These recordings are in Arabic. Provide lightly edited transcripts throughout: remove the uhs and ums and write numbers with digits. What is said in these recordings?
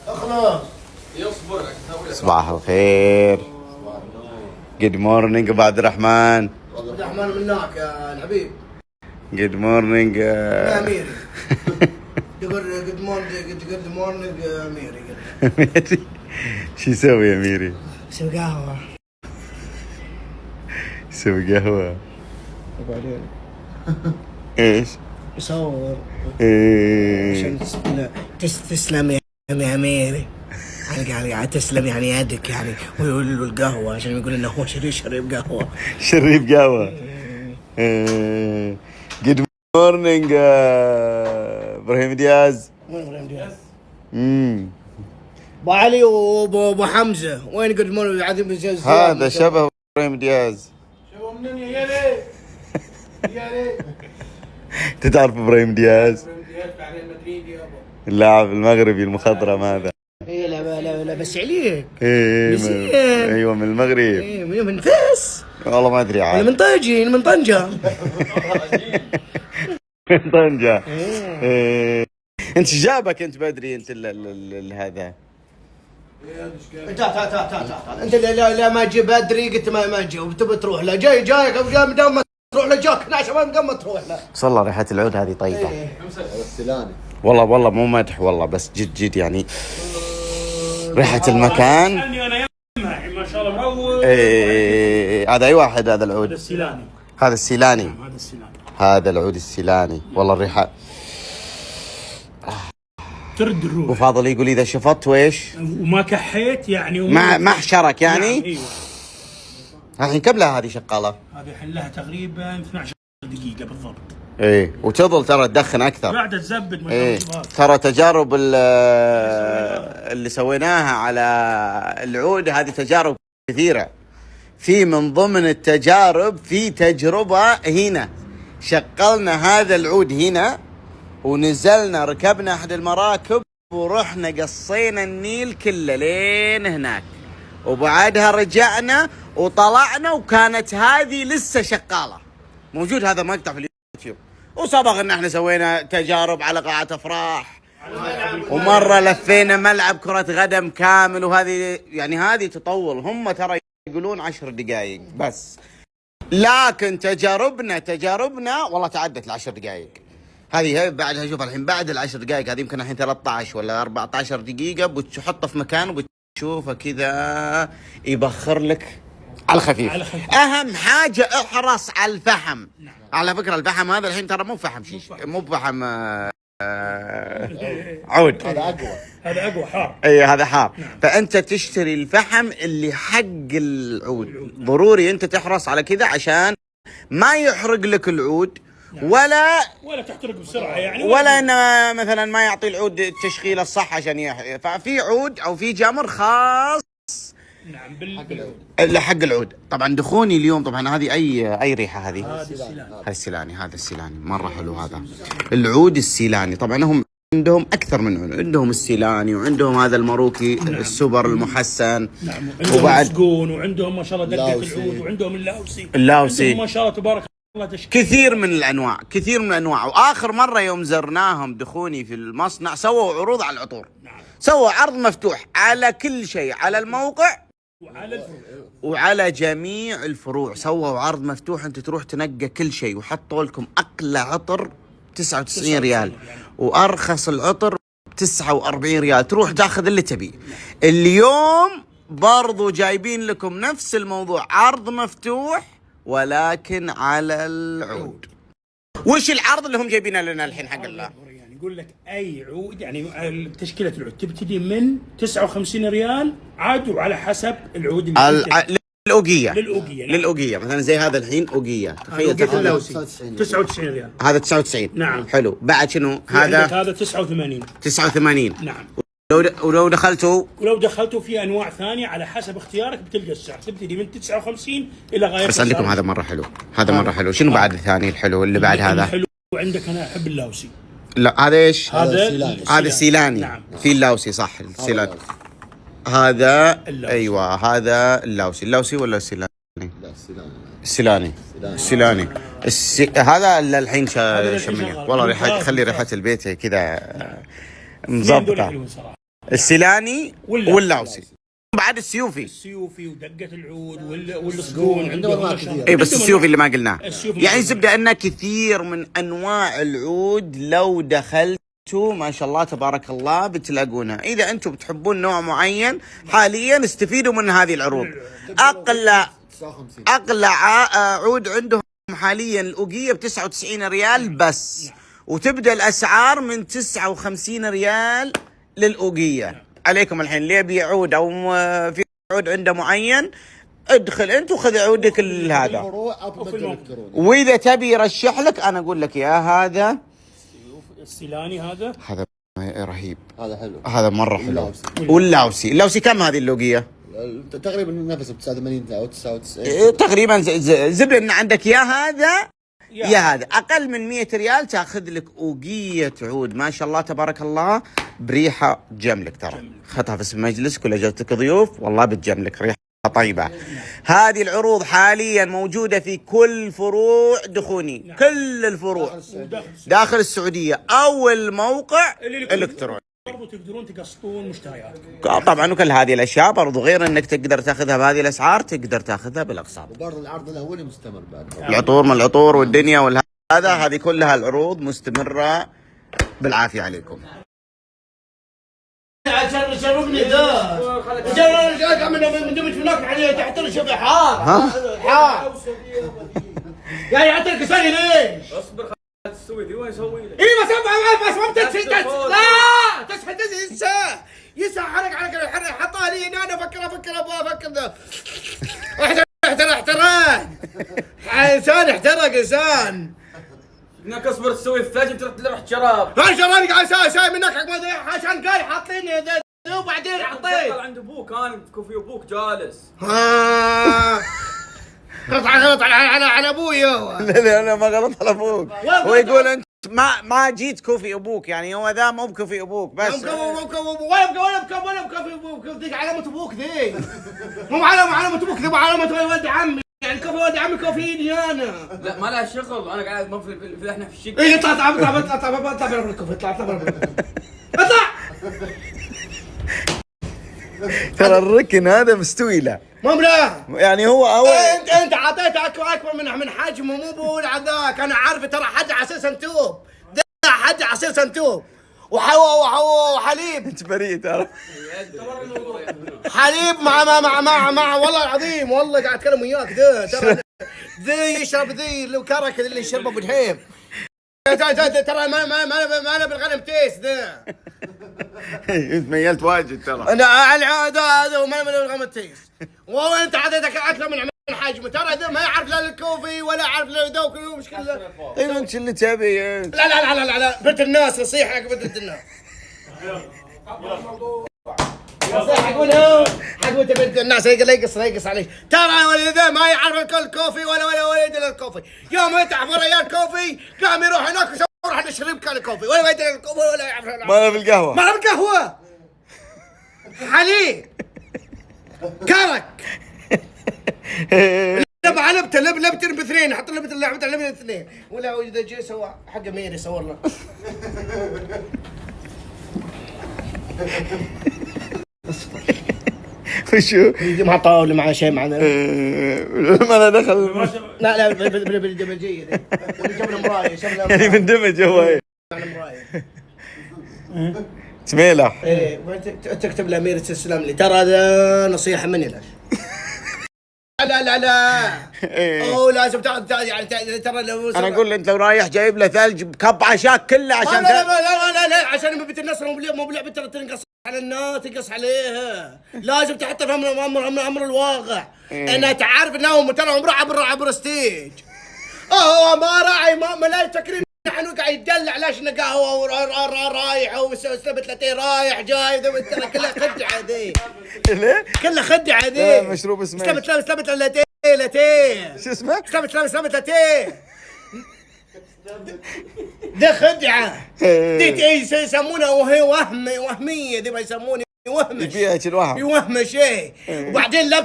اخلص. صباح الخير. جود مورنينج ابو عبد الرحمن. عبد الرحمن منك يا الحبيب. جود مورنينج يا اميري. جود مورنينج يا اميري. شو يسوي يا ميري؟ يسوي قهوة. يسوي قهوة. وبعدين ايش؟ يصور. ايه. تسلم يا اميري. يعني قاعد تسلم يعني يدك يعني، ويقول له القهوة عشان يقول انه هو شريب قهوة. شريب قهوة. جود مورنينج ابراهيم دياز. وين ابراهيم دياز؟ ابو علي وابو حمزة وين جود مورنينج عادي؟ هذا شبه ابراهيم دياز. شبه منين يا ليه؟ يا ليه؟ انت تعرف ابراهيم دياز؟ ابراهيم دياز بتاع ريال مدريد يابا. اللاعب المغربي المخضرم هذا. ايه لا بس عليك. ايه ايوه من المغرب. ايه من فاس. والله ما ادري عاد. ولا من طاجين من طنجة. من طنجة. ايه. انت جابك انت بدري انت هذا. تعال انت لا ما تجي بدري قلت ما تجي وتبي تروح له جاي مدام ما تروح له جاك 12 ما مدام ما تروح له. بس والله ريحة العود هذه طيبة. السيلاني. والله مو مدح والله بس جد يعني ريحة المكان. ما شاء الله مروق. ايه هذا اي واحد هذا العود. هذا السيلاني. هذا السيلاني. هذا السيلاني. هذا العود السيلاني والله الريحة ترد الروح. ابو فاضل يقول اذا شفطت ويش وما كحيت يعني ما حشرك يعني. نعم. ايوه. الحين كم لها هذه شغالة؟ هذه الحين لها تقريبا 12 دقيقة بالضبط. ايه وتظل ترى تدخن اكثر. قاعدة تزبد ما ايه شاء الله. ترى تجارب اللي سويناها على العود هذه تجارب كثيرة. في من ضمن التجارب في تجربة هنا شغلنا هذا العود هنا ونزلنا ركبنا احد المراكب ورحنا قصينا النيل كله لين هناك وبعدها رجعنا وطلعنا وكانت هذه لسه شغالة. موجود هذا مقطع في اليوتيوب. وسبق ان احنا سوينا تجارب على قاعة افراح ومرة لفينا ملعب كرة قدم كامل وهذه يعني هذه تطول. هم ترى يقولون 10 دقائق بس لكن تجاربنا والله تعدت ال10 دقائق. هذه بعدها شوف الحين بعد ال10 دقائق هذه يمكن الحين 13 ولا 14 دقيقة بتحطه في مكان وبتشوفه كذا يبخر لك على خفيف. اهم حاجة احرص على الفحم. نعم. على فكرة الفحم هذا الحين ترى مو فحم شيش مو فحم عود. هذا اقوى حار. اي هذا حار. نعم. فانت تشتري الفحم اللي حق العود. ضروري انت تحرص على كذا عشان ما يحرق لك العود. نعم. ولا تحترق بسرعة يعني ولا انه مثلا ما يعطي العود التشغيل الصح عشان يحيى. ففي عود او في جمر خاص. نعم بالعود. حق العود. طبعا دخوني اليوم طبعا هذه اي ريحه هذه. هذا السيلاني. هذا السيلاني مره حلو هذا العود السيلاني. طبعا هم عندهم اكثر من عود. عندهم السيلاني وعندهم هذا الماروكي. نعم. السوبر المحسن. نعم. وبعد مسقون وعندهم ما شاء الله دقة العود وعندهم اللاوسي ما شاء الله تبارك الله كثير من الانواع. واخر مره يوم زرناهم دخوني في المصنع سووا عروض على العطور. نعم. سووا عرض مفتوح على كل شيء على الموقع وعلى الفروع وعلى جميع الفروع. سووا عرض مفتوح انت تروح تنقى كل شيء وحطوا لكم اقل عطر 99 ريال وارخص العطر 49 ريال. تروح تاخذ اللي تبيه. اليوم برضو جايبين لكم نفس الموضوع عرض مفتوح ولكن على العود. وش العرض اللي هم جايبينه لنا الحين حق الله؟ يعني يقول لك اي عود يعني تشكيله العود تبتدي من 59 ريال عاد وعلى حسب العود للأوقية مثلا زي هذا الحين أوقية. تخيل 99 ريال. هذا 99. نعم. حلو. بعد شنو هذا 89. نعم. ولو دخلتوا في انواع ثانيه على حسب اختيارك بتلقى السعر تبتدي من 59 الى غايه. بس عندكم هذا مره حلو. مره حلو. شنو بعد الثاني الحلو اللي بعد هذا؟ حلو عندك انا احب اللاوسي. لا هذا ايش؟ هذا السيلاني. نعم. في اللاوسي صح. السيلاني هذا ايوه هذا اللاوسي ولا السيلاني؟ لا السيلاني. هذا الحين شمني والله خلي ريحه البيت كذا مزبطه. السيلاني واللاوسي. واللاوسي، بعد السيوفي. السيوفي ودقة العود والصقون عندهم أنواع كثير. اي بس السيوفي اللي ما قلناه. السيوفي يعني ما زبده انه كثير من انواع العود لو دخلتوا ما شاء الله تبارك الله بتلاقونها. اذا انتم بتحبون نوع معين حاليا استفيدوا من هذه العروض. اقلى عود عندهم حاليا الاوقيه ب 99 ريال بس، وتبدا الاسعار من 59 ريال للاوقيه. عليكم الحين اللي يبي عود او في عود عنده معين، ادخل انت وخذ عودك هذا. واذا تبي يرشح لك انا اقول لك يا هذا السيلاني هذا رهيب، هذا حلو، هذا مره حلو. واللاوسي كم هذه اللوقيه؟ تقريبا نفسه ب 89 او 99 تقريبا زبده ان عندك يا هذا يا هذا. اقل من 100 ريال تاخذ لك اوقيه عود ما شاء الله تبارك الله بريحه جملك. ترى خذها في مجلسك ولا جاتك ضيوف والله بتجملك ريحه طيبه. هذه العروض حاليا موجوده في كل فروع دخوني، كل الفروع داخل السعوديه او الموقع الالكتروني. برضو تقدرون تقسطون مشتريات طبعا، وكل هذه الاشياء برضو غير انك تقدر تاخذها بهذه الاسعار تقدر تاخذها بالاقساط. وبرضه العرض الاولي مستمر بعد. العطور من العطور والدنيا والهذا، هذه كلها العروض مستمره بالعافيه عليكم. عشان شربني ذا جاي من دمج هناك عليه تحت الشبه حار يا يعطيك ثاني ليش؟ اصبر تسوي ذي وين اسوي لك؟ اي بس ما بتشهد. لا تشهد يسا حرق على كذا حطها لي هنا. انا افكر ذا احترق انسان احترق انسان. انك اصبر تسوي الثلج انت رحت شراب. ها شراني قاعد ساي منك عشان قايل حاطين ذا وبعدين حطيت عند ابوك انا في كوفي ابوك جالس. غلط على ابوي. لا انا ما غلط على ابوك، هو يقول انت ما جيت كوفي ابوك، يعني هو ذا مو بكوفي ابوك بس. ولا بكوفي ابوك ذيك علامة ابوك ذي. مو علامة ابوك ذي، علامة ولد عمي. يعني كوفي ولد عمي كوفيني انا. لا ما لها شغل، انا قاعد ما في احنا في الشقه. اي اطلع برا الكوفي، اطلع ترى الركن هذا مستوي له مو بلا. يعني هو انت اعطيته اكبر من حجمه، مو بقول عذاك. انا عارف ترى حد على اساس توب، ده حد على اساس توب وحليب. انت بريء ترى. حليب مع والله العظيم، والله قاعد اتكلم وياك. ترى ذي يشرب ذي اللي كرك اللي يشربه بدحيم. ترى ما انا بالغنم تيس ذا. انت ميلت واجد ترى. انا على هذا وما بالغنم تيس. وانت عطيتك اكثر من حجمه. ترى ذا ما يعرف لا الكوفي ولا يعرف لا ذوك مشكله. ايوه انت اللي تبي. لا بنت الناس نصيحه حق بنت الناس. حق بنت الناس يقص عليه. ترى ولد ما يعرف الكوفي ولا يدري الكوفي. يوم يتعب ريال كوفي قام يروح هناك يروح يشرب كان الكوفي ولا يدري الكوفي ولا يعرف. ما في القهوه، ما في القهوه حليب كرك. لبتر باثنين، حط لبتر اثنين. ولا اذا جاي سوى حق ميري صور له. وشو؟ مع طاولة مع شيء معنا. ما انا دخل. لا بالدمجية ذي. جبنا مراية يعني مندمج هو. سميلة. ايه تكتب لأميرة السلام لي. ترى هذا نصيحة مني لك. لا اوه لازم يعني ترى لو انا اقول انت لو رايح جايب له ثلج بكب عشاك كله عشان لا عشان بنت النصر مو بلعبه ترى تنقص على الناس، تنقص عليها. لازم تحطها في امر الواقع. انها تعرف انه ترى عمره عبر ستيج. ما راعي ما لا تكريم. نحن قاعد يدلع ليش قهوه رايح وسلبت لاتيه رايح جاي. ترى كلها خدعه ذي. ليه؟ كلها خدعه ذي. مشروب اسمه سلبت لاتيه. شو اسمه؟ سلبت لاتيه. ده خدعه. دي يسمونها وهي وهميه. دي ما يسمونها وهم فيها الوهم يوهم شيء. وبعدين لا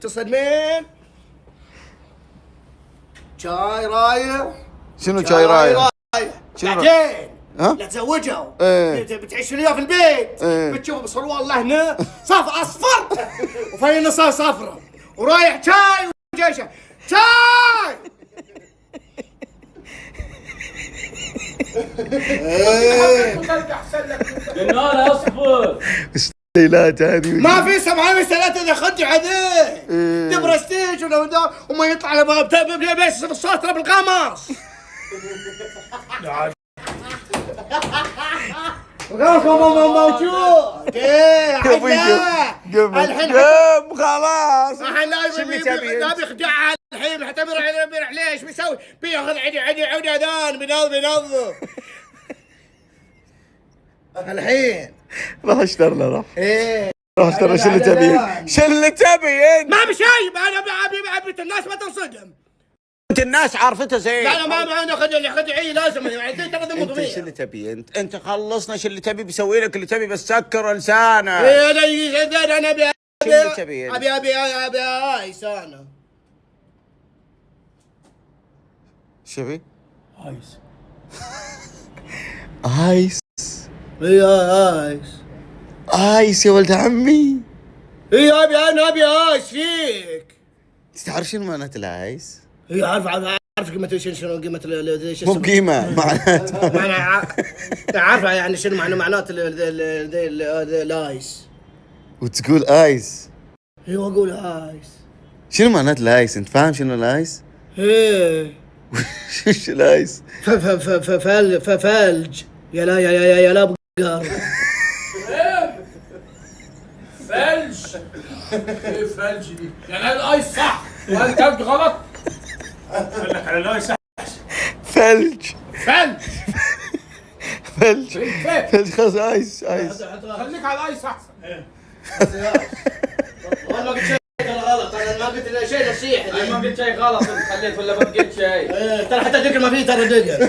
تصدمين شاي رايح. شنو شاي رايح؟ بعدين ها؟ لا تزوجها إيه. بتعيش وياه في البيت إيه. بتشوف بصلوا الله هنا صف اصفر وفي نصها صفرة ورايح شاي وجيشه شاي النار اصفر. ليلات هذه ما في سبعة مسألات اذا خدي عليه تبرى ستيج وما يطلع على باب بس بالساطرة بالقمص القمص موجود ايه الحين قم خلاص. لا بيخدعها الحين حتى بيروح ليش بيسوي بياخذ عدي اذان بينظف الحين راح اشتر له راح ايه اشتري. شو اللي تبي؟ شو اللي تبي انت؟ ما بشايب انا ابي الناس ما تنصدم انت الناس عارفتها زين. لا ما انا خدعي لازم يعني ترى ذم انت طبيعي شو اللي تبي انت خلصنا. شو اللي تبي بيسوي لك اللي تبي بس سكر لسانه. ايه انا ابي شو اللي تبي ابي ايس انا شو بي؟ ايس. ايس ايه ايس ايس يا ولد عمي. ايه ابي ايس فيك تعرف شنو معنات الايس؟ ايه عارف قيمة شنو قيمة مو بقيمة معناتها. عارفة يعني شنو معنات الايس وتقول ايس. ايوه اقول ايس شنو معنات الايس؟ انت فاهم شنو الايس؟ ايه شو الايس؟ فلج يا لا بقر ثلج. ايه ثلج دي؟ يعني الايس صح وانت غلط. قال لك على الايس ثلج ثلج. ثلج خلاص ايس خليك على الايس احسن. والله ما قلت شيء غلط انا ما قلت شيء نصيحة انا ما قلت شيء غلط انت خليت ولا ما قلت شيء. ترى حتى دقر ما فيه ترى دقر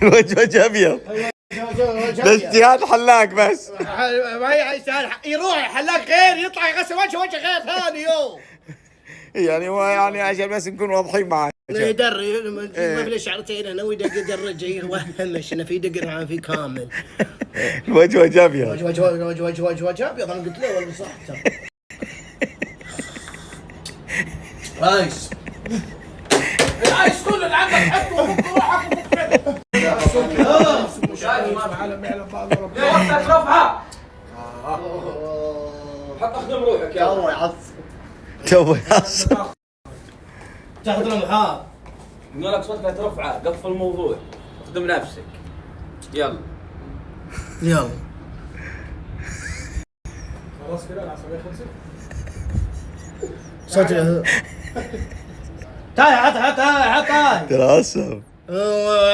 الوجه ابيض. ده اجتهاد حلاق بس. ما يروح حلاق غير يطلع يغسل وجه غير ثاني يوم يعني هو يعني عشان بس نكون واضحين معاه. يدري ما في له شعرتين انا ويدرج يوهمش انه في دقر معاه في كامل الوجه ابيض. وجه ابيض انا قلت له والله صح ايس الايس كله اللي عندك حطه وفك روحك وفك ليه وقتك رفعه؟ حط اخدم روحك يلا. الله يعصب تو يعصب. تاخذ له محار نقول لك صوتك ترفعه قفل الموضوع اخدم نفسك يلا. خلاص كده العصبيه خلصت. صوتي تعال حط ترى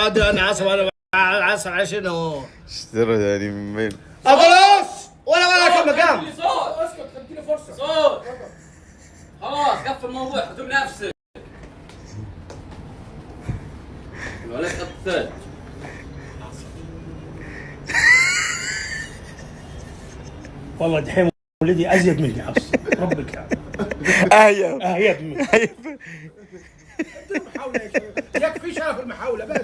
عاد انا عصب على شنو؟ اشترى يعني من وين؟ خلاص ولا كم مقام صوت اسكت خليني فرصه. صوت خلاص قفل الموضوع اخدم نفسك. ولا تحط ثلج. والله دحين ولدي ازيد مني اصلا ربك يعني. اهيب اهيب مني. محاولة يكفي شرف المحاولة بس.